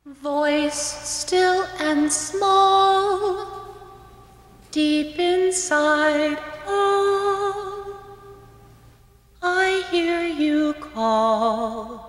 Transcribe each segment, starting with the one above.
Voice still and small, deep inside all, I hear you call,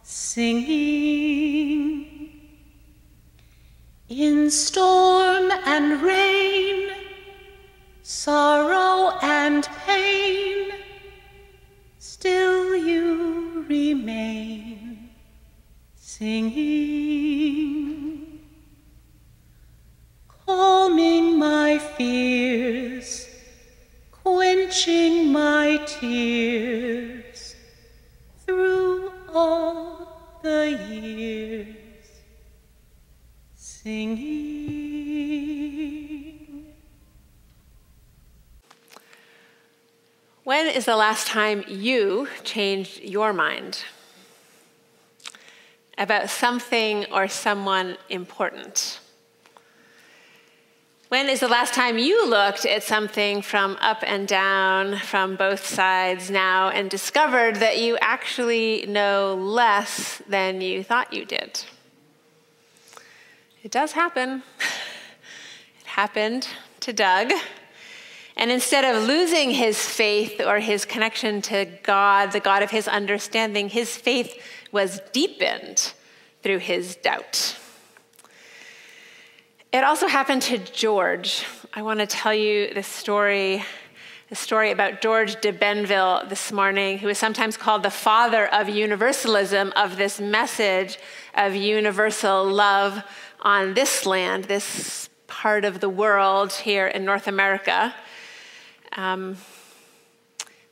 singing. In storm and rain, sorrow and pain, still you remain, singing. Calming my fears, quenching my tears, through all the years, singing. When is the last time you changed your mind about something or someone important? When is the last time you looked at something from up and down, from both sides now, and discovered that you actually know less than you thought you did? It does happen. It happened to Doug. And instead of losing his faith or his connection to God, the God of his understanding, his faith was deepened through his doubt. It also happened to George. I want to tell you the story about George de Benville this morning, who is sometimes called the father of universalism, of this message of universal love on this land, this part of the world here in North America.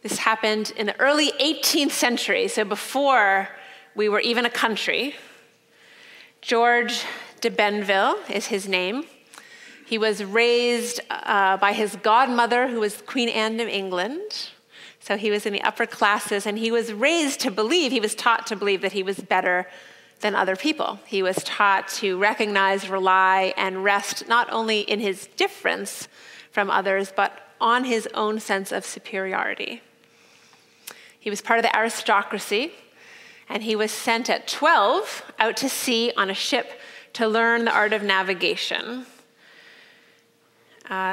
This happened in the early 18th century, so before we were even a country. George de Benville is his name. He was raised by his godmother, who was Queen Anne of England. So he was in the upper classes, and he was taught to believe that he was better than other people. He was taught to recognize, rely, and rest not only in his difference from others, but on his own sense of superiority. He was part of the aristocracy, and he was sent at 12 out to sea on a ship to learn the art of navigation.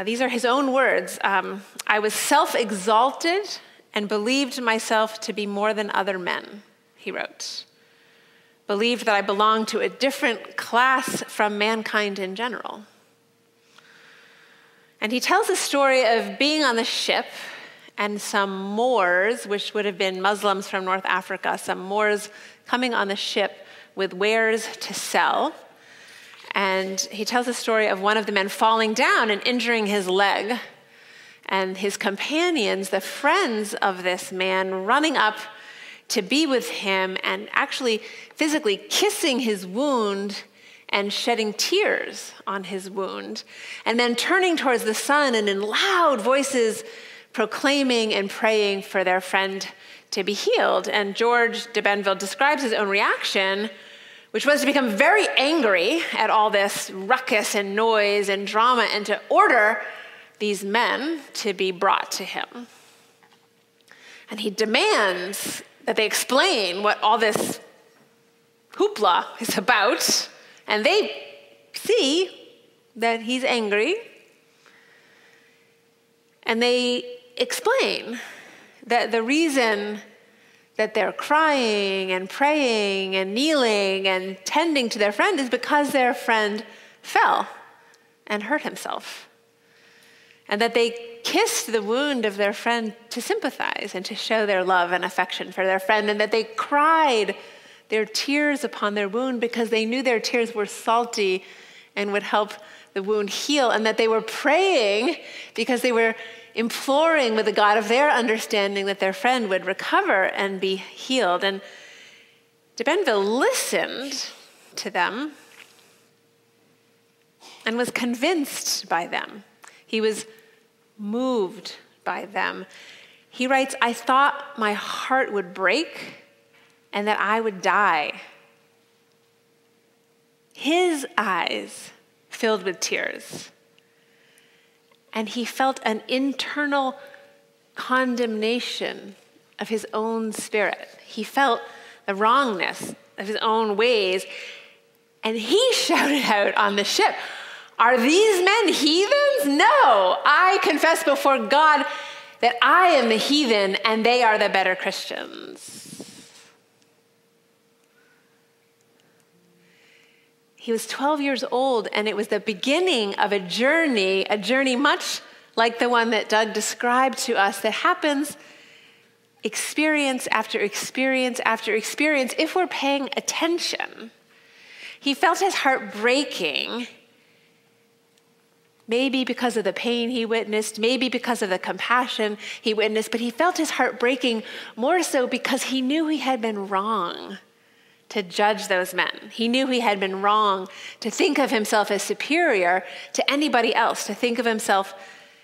These are his own words. I was self-exalted and believed myself to be more than other men, he wrote. Believed that I belonged to a different class from mankind in general. And he tells a story of being on the ship and some Moors, which would have been Muslims from North Africa, some Moors coming on the ship with wares to sell. And he tells a story of one of the men falling down and injuring his leg, and his companions, the friends of this man, running up to be with him and actually physically kissing his wound and shedding tears on his wound, and then turning towards the sun and in loud voices proclaiming and praying for their friend to be healed. And George de Benville describes his own reaction, which was to become very angry at all this ruckus and noise and drama, and to order these men to be brought to him. And he demands that they explain what all this hoopla is about. And they see that he's angry. And they explain that the reason that they're crying and praying and kneeling and tending to their friend is because their friend fell and hurt himself. And that they kissed the wound of their friend to sympathize and to show their love and affection for their friend. And that they cried their tears upon their wound because they knew their tears were salty and would help the wound heal, and that they were praying because they were imploring with the God of their understanding that their friend would recover and be healed. And de Benville listened to them and was convinced by them. He was moved by them. He writes, I thought my heart would break and that I would die. His eyes filled with tears. And he felt an internal condemnation of his own spirit. He felt the wrongness of his own ways. And he shouted out on the ship, "Are these men heathens? No, I confess before God that I am the heathen and they are the better Christians." He was 12 years old, and it was the beginning of a journey much like the one that Doug described to us that happens experience after experience after experience if we're paying attention. He felt his heart breaking, maybe because of the pain he witnessed, maybe because of the compassion he witnessed, but he felt his heart breaking more so because he knew he had been wrong to judge those men. He knew he had been wrong to think of himself as superior to anybody else, to think of himself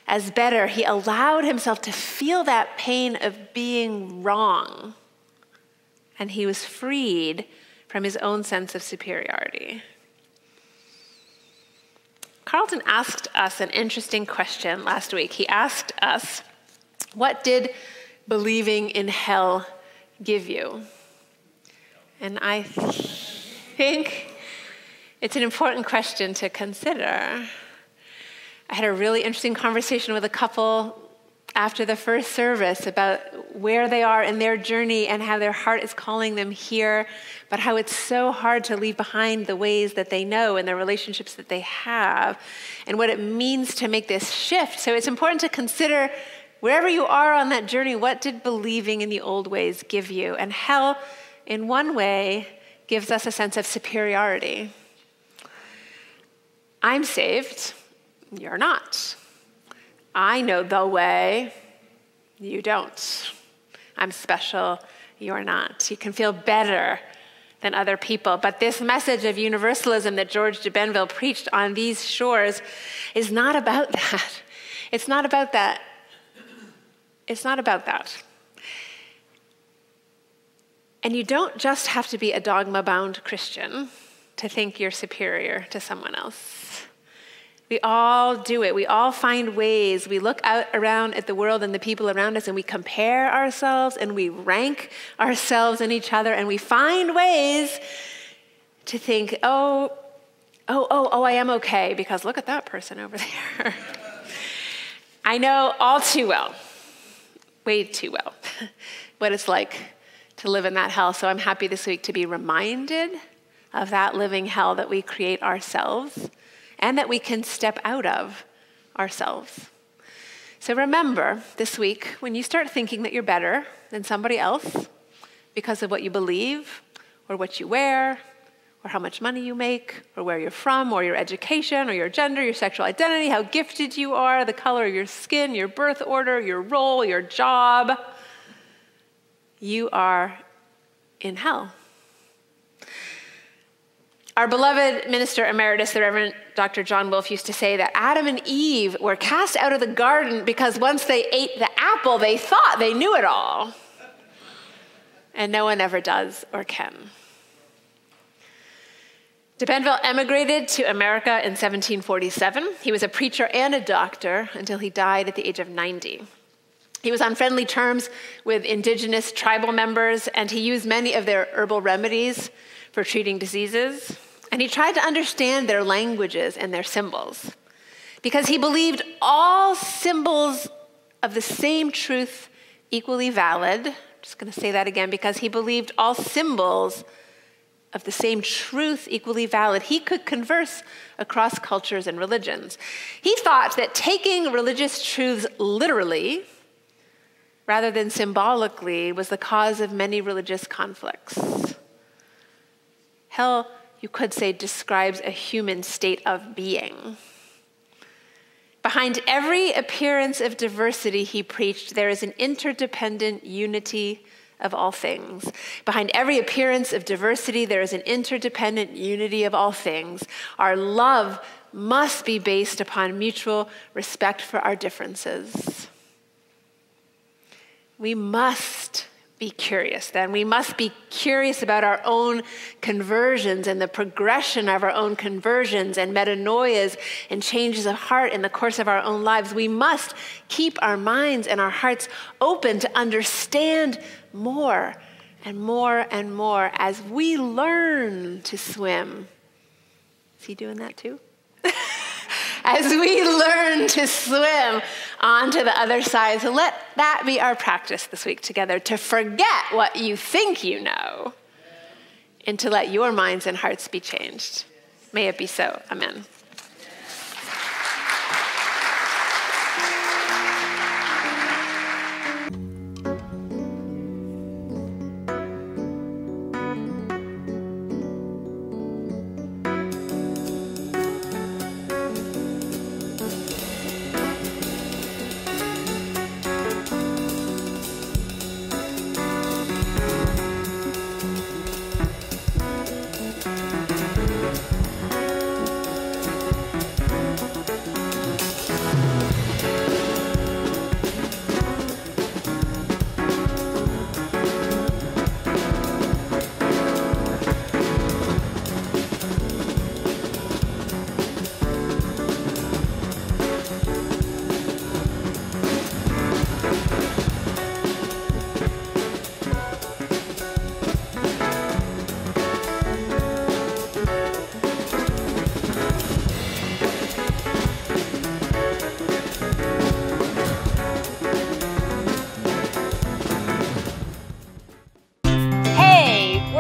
as better. He allowed himself to feel that pain of being wrong, and he was freed from his own sense of superiority. Carlton asked us an interesting question last week. He asked us, what did believing in hell give you? And I think it's an important question to consider. I had a really interesting conversation with a couple after the first service about where they are in their journey and how their heart is calling them here, but how it's so hard to leave behind the ways that they know and the relationships that they have, and what it means to make this shift. So it's important to consider, wherever you are on that journey, what did believing in the old ways give you? And hell, in one way, gives us a sense of superiority. I'm saved, you're not. I know the way, you don't. I'm special, you're not. You can feel better than other people. But this message of universalism that George de Benville preached on these shores is not about that. It's not about that. It's not about that. And you don't just have to be a dogma-bound Christian to think you're superior to someone else. We all do it. We all find ways. We look out around at the world and the people around us, and we compare ourselves and we rank ourselves and each other, and we find ways to think, I am okay because look at that person over there. I know all too well, way too well, what it's like to live in that hell. So I'm happy this week to be reminded of that living hell that we create ourselves and that we can step out of ourselves. So remember this week, when you start thinking that you're better than somebody else because of what you believe or what you wear or how much money you make or where you're from or your education or your gender, your sexual identity, how gifted you are, the color of your skin, your birth order, your role, your job, you are in hell. Our beloved minister emeritus, the Reverend Dr. John Wolfe, used to say that Adam and Eve were cast out of the garden because once they ate the apple, they thought they knew it all. And no one ever does or can. De Benville emigrated to America in 1747. He was a preacher and a doctor until he died at the age of 90. He was on friendly terms with indigenous tribal members, and he used many of their herbal remedies for treating diseases. And he tried to understand their languages and their symbols because he believed all symbols of the same truth equally valid. I'm just going to say that again, because he believed all symbols of the same truth equally valid. He could converse across cultures and religions. He thought that taking religious truths literally rather than symbolically was the cause of many religious conflicts. Hell, you could say, describes a human state of being. Behind every appearance of diversity, he preached, there is an interdependent unity of all things. Behind every appearance of diversity, there is an interdependent unity of all things. Our love must be based upon mutual respect for our differences. We must be curious then. We must be curious about our own conversions and the progression of our own conversions and metanoias and changes of heart in the course of our own lives. We must keep our minds and our hearts open to understand more and more and more as we learn to swim Is he doing that too? As we learn to swim onto the other side. So let that be our practice this week together, to forget what you think you know and to let your minds and hearts be changed. May it be so. Amen.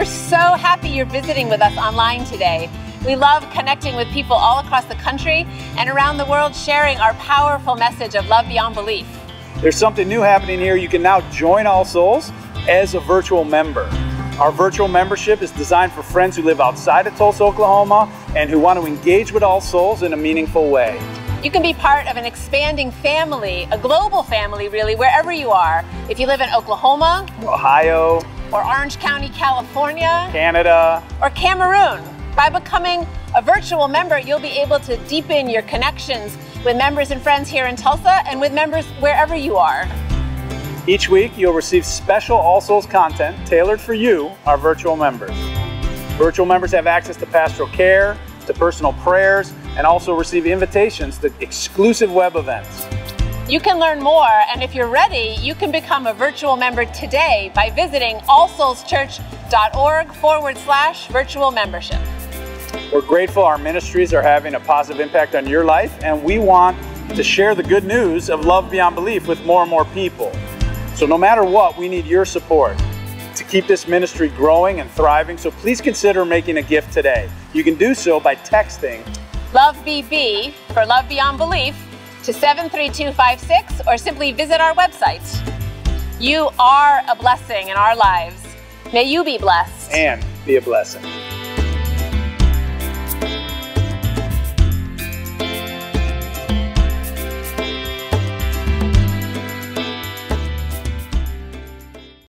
So happy you're visiting with us online today. We love connecting with people all across the country and around the world, sharing our powerful message of love beyond belief. There's something new happening here. You can now join All Souls as a virtual member. Our virtual membership is designed for friends who live outside of Tulsa, Oklahoma, and who want to engage with All Souls in a meaningful way. You can be part of an expanding family, a global family really, wherever you are. If you live in Oklahoma, Ohio, or Orange County, California, Canada, or Cameroon. By becoming a virtual member, you'll be able to deepen your connections with members and friends here in Tulsa and with members wherever you are. Each week, you'll receive special All Souls content tailored for you, our virtual members. Virtual members have access to pastoral care, to personal prayers, and also receive invitations to exclusive web events. You can learn more, and if you're ready, you can become a virtual member today by visiting allsoulschurch.org/virtual membership. We're grateful our ministries are having a positive impact on your life, and we want to share the good news of love beyond belief with more and more people. So no matter what, we need your support to keep this ministry growing and thriving, so please consider making a gift today. You can do so by texting Love BB for Love Beyond Belief to 73256, or simply visit our website. You are a blessing in our lives. May you be blessed. And be a blessing.